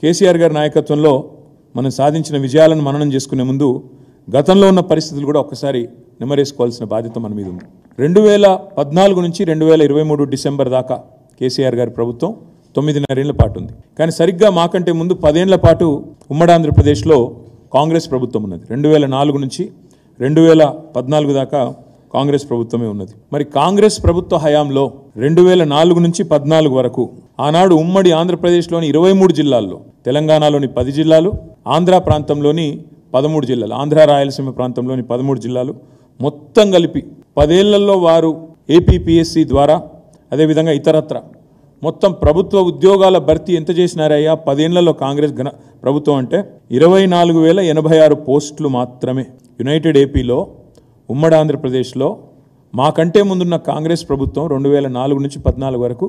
కేసీఆర్ గారి నాయకత్వంలో మనం సాధించిన విజయాలను మననం చేసుకునే ముందు గతంలో ఉన్న పరిస్థితులు కూడా ఒక్కసారి నెమరేసుకోవాల్సిన బాధ్యత మన మీద ఉంది. 2014 నుంచి 2023 డిసెంబర్ దాకా కేసీఆర్ గారి ప్రభుత్వం 9.5 ఏళ్ల పాటు ఉంది. కానీ సరిగ్గా మాకంటే ముందు 10 ఏళ్ల పాటు ఉమ్మడి ఆంధ్రప్రదేశ్లో కాంగ్రెస్ ప్రభుత్వం ఉన్నది. 2004 నుంచి 2014 దాకా కాంగ్రెస్ ప్రభుత్వమే ఉన్నది. మరి కాంగ్రెస్ ప్రభుత్వ హయాంలో 2004 నుంచి 2014 వరకు ఆనాడు ఉమ్మడి ఆంధ్రప్రదేశ్లోని 23 జిల్లాల్లో, తెలంగాణలోని 10 జిల్లాలు, ఆంధ్ర ప్రాంతంలోని 13 జిల్లాలు, ఆంధ్ర రాయలసీమ ప్రాంతంలోని 13 జిల్లాలు మొత్తం కలిపి 10 ఏళ్లలో వారు ఏపీపీఎస్సీ ద్వారా అదేవిధంగా ఇతరత్ర మొత్తం ప్రభుత్వ ఉద్యోగాల భర్తీ ఎంత చేసినారయ్యా 10 ఏళ్లలో కాంగ్రెస్ ప్రభుత్వం అంటే 24,086 పోస్టులు మాత్రమే. యునైటెడ్ ఏపీలో ఉమ్మడి ఆంధ్రప్రదేశ్లో మాకంటే ముందున్న కాంగ్రెస్ ప్రభుత్వం 2004 నుంచి 2014 వరకు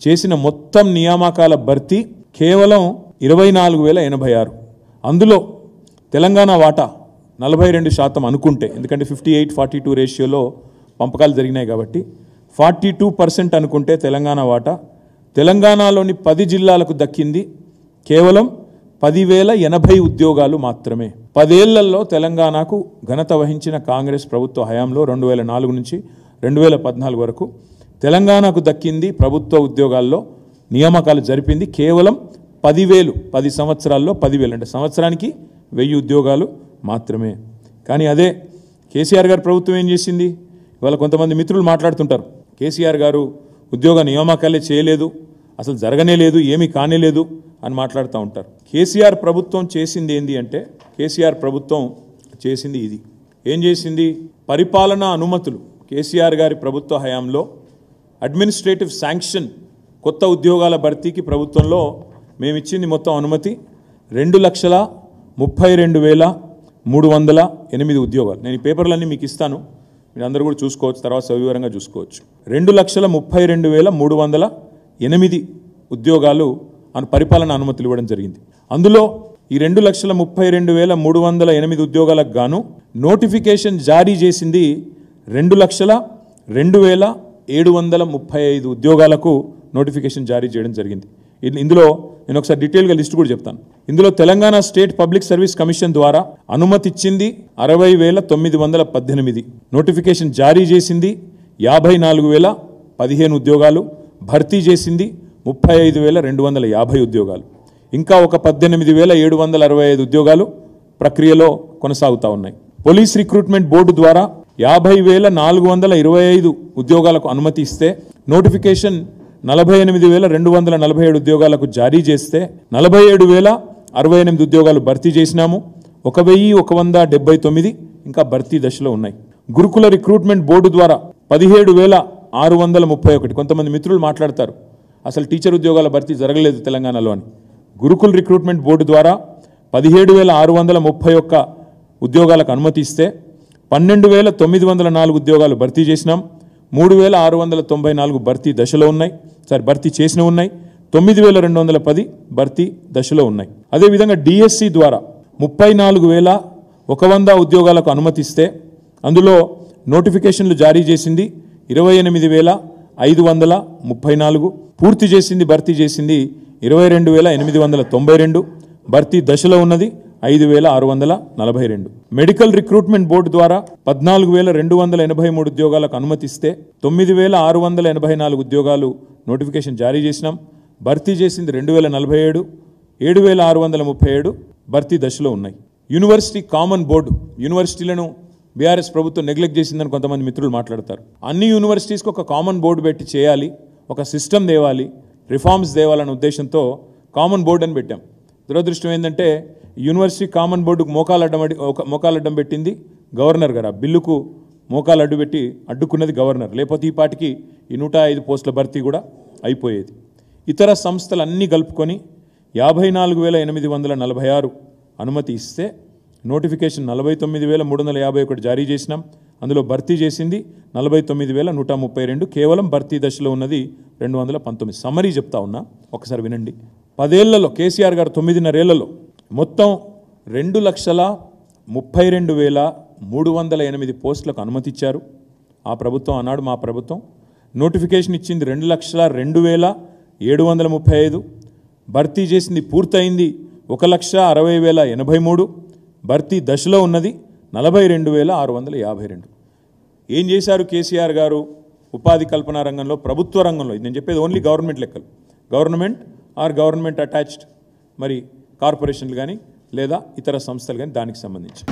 చేసిన మొత్తం నియామకాల భర్తీ కేవలం 24,086. అందులో తెలంగాణ వాటా 42% అనుకుంటే, ఎందుకంటే 58-42 రేషియోలో పంపకాలు జరిగినాయి కాబట్టి 42% అనుకుంటే తెలంగాణ వాటా తెలంగాణలోని 10 జిల్లాలకు దక్కింది కేవలం 10,080 ఉద్యోగాలు మాత్రమే. 10 ఏళ్లలో తెలంగాణకు ఘనత వహించిన కాంగ్రెస్ ప్రభుత్వ హయాంలో 2004 నుంచి 2014 వరకు తెలంగాణకు దక్కింది ప్రభుత్వ ఉద్యోగాల్లో నియామకాలు జరిపింది కేవలం 10,000. 10 సంవత్సరాల్లో 10,000 అంటే సంవత్సరానికి 1000 ఉద్యోగాలు మాత్రమే. కానీ అదే కేసీఆర్ గారి ప్రభుత్వం ఏం చేసింది? ఇవాళ కొంతమంది మిత్రులు మాట్లాడుతుంటారు, కేసీఆర్ గారు ఉద్యోగ నియామకాలే చేయలేదు, అసలు జరగనే లేదు, ఏమీ కానేలేదు అని మాట్లాడుతూ ఉంటారు. కేసీఆర్ ప్రభుత్వం చేసింది ఏంది అంటే, కేసీఆర్ ప్రభుత్వం చేసింది ఇది. ఏం చేసింది? పరిపాలనా అనుమతులు కేసీఆర్ గారి ప్రభుత్వ హయాంలో అడ్మినిస్ట్రేటివ్ శాంక్షన్ కొత్త ఉద్యోగాల భర్తీకి ప్రభుత్వంలో మేము ఇచ్చింది మొత్తం అనుమతి 2,32,308 ఉద్యోగాలు. నేను ఈ పేపర్లన్నీ మీకు ఇస్తాను, మీరు అందరూ కూడా చూసుకోవచ్చు, తర్వాత సవివరంగా చూసుకోవచ్చు. 2,32,308 ఉద్యోగాలు పరిపాలన అనుమతులు ఇవ్వడం జరిగింది. అందులో ఈ 2,32,308 ఉద్యోగాలకు గాను నోటిఫికేషన్ జారీ చేసింది 2,02,735 ఉద్యోగాలకు నోటిఫికేషన్ జారీ చేయడం జరిగింది. ఇందులో నేను ఒకసారి డీటెయిల్గా లిస్ట్ కూడా చెప్తాను. ఇందులో Telangana state public service commission ద్వారా అనుమతి ఇచ్చింది 60,918, నోటిఫికేషన్ జారీ చేసింది 54,015 ఉద్యోగాలు, భర్తీ చేసింది 35,250 ఉద్యోగాలు, ఇంకా ఒక 18,765 ఉద్యోగాలు ప్రక్రియలో కొనసాగుతూ ఉన్నాయి. పోలీస్ రిక్రూట్మెంట్ బోర్డు ద్వారా 50,425 ఉద్యోగాలకు అనుమతి ఇస్తే నోటిఫికేషన్ 48,247 ఉద్యోగాలకు జారీ చేస్తే 47,068 ఉద్యోగాలు భర్తీ చేసినాము. 1,179 ఇంకా భర్తీ దశలో ఉన్నాయి. గురుకుల రిక్రూట్మెంట్ బోర్డు ద్వారా 17,631. కొంతమంది మిత్రులు మాట్లాడతారు అసలు టీచర్ ఉద్యోగాల భర్తీ జరగలేదు తెలంగాణలో అని. గురుకుల రిక్రూట్మెంట్ బోర్డు ద్వారా 17,631 ఉద్యోగాలకు అనుమతి ఇస్తే 12,904 ఉద్యోగాలు భర్తీ చేసినాం. 3,694 భర్తీ దశలో ఉన్నాయి, భర్తీ చేసిన ఉన్నాయి. 9,210 భర్తీ దశలో ఉన్నాయి. అదేవిధంగా డిఎస్సి ద్వారా 34,100 ఉద్యోగాలకు అనుమతిస్తే అందులో నోటిఫికేషన్లు జారీ చేసింది 28,534, పూర్తి చేసింది భర్తీ చేసింది 22,892, భర్తీ దశలో ఉన్నది 5,642. మెడికల్ రిక్రూట్మెంట్ బోర్డు ద్వారా 14,283 ఉద్యోగాలకు అనుమతిస్తే 9,684 ఉద్యోగాలు నోటిఫికేషన్ జారీ చేసినాం. భర్తీ చేసింది 2,047, 7,637 భర్తీ దశలో ఉన్నాయి. యూనివర్సిటీ కామన్ బోర్డు, యూనివర్సిటీలను బీఆర్ఎస్ ప్రభుత్వం నెగ్లెక్ట్ చేసిందని కొంతమంది మిత్రులు మాట్లాడతారు. అన్ని యూనివర్సిటీస్కి ఒక కామన్ బోర్డు పెట్టి చేయాలి, ఒక సిస్టమ్ తేవాలి, రిఫార్మ్స్ తేవాలనే ఉద్దేశంతో కామన్ బోర్డు అని పెట్టాం. దురదృష్టం ఏంటంటే యూనివర్సిటీ కామన్ బోర్డుకు మోకాలడ్డం పెట్టింది గవర్నర్ గారు. ఆ బిల్లుకు మోకాలు అడ్డుపెట్టి అడ్డుకున్నది గవర్నర్. లేకపోతే ఈ పాటికి ఈ 105 పోస్టుల భర్తీ కూడా అయిపోయేది. ఇతర సంస్థలన్నీ కలుపుకొని 54,846 అనుమతి ఇస్తే నోటిఫికేషన్ 49,351 జారీ చేసినాం. అందులో భర్తీ చేసింది 49,132, కేవలం భర్తీ దశలో ఉన్నది 219. సమ్మరీ చెప్తా ఉన్నా, ఒకసారి వినండి. 10 ఏళ్లలో కేసీఆర్ గారు 9.5 ఏళ్లలో మొత్తం 2,32,308 పోస్టులకు అనుమతి ఇచ్చారు. ఆ ప్రభుత్వం ఆనాడు మా ప్రభుత్వం. నోటిఫికేషన్ ఇచ్చింది 2,02,735, భర్తీ చేసింది పూర్తయింది 1,60,083, భర్తీ దశలో ఉన్నది 42,652. ఏం చేశారు కేసీఆర్ గారు ఉపాధి కల్పన రంగంలో, ప్రభుత్వ రంగంలో? ఇది నేను చెప్పేది ఓన్లీ గవర్నమెంట్ లెక్కలు, గవర్నమెంట్ ఆర్ గవర్నమెంట్ అటాచ్డ్ మరి కార్పొరేషన్లు కానీ లేదా ఇతర సంస్థలు కానీ దానికి సంబంధించి.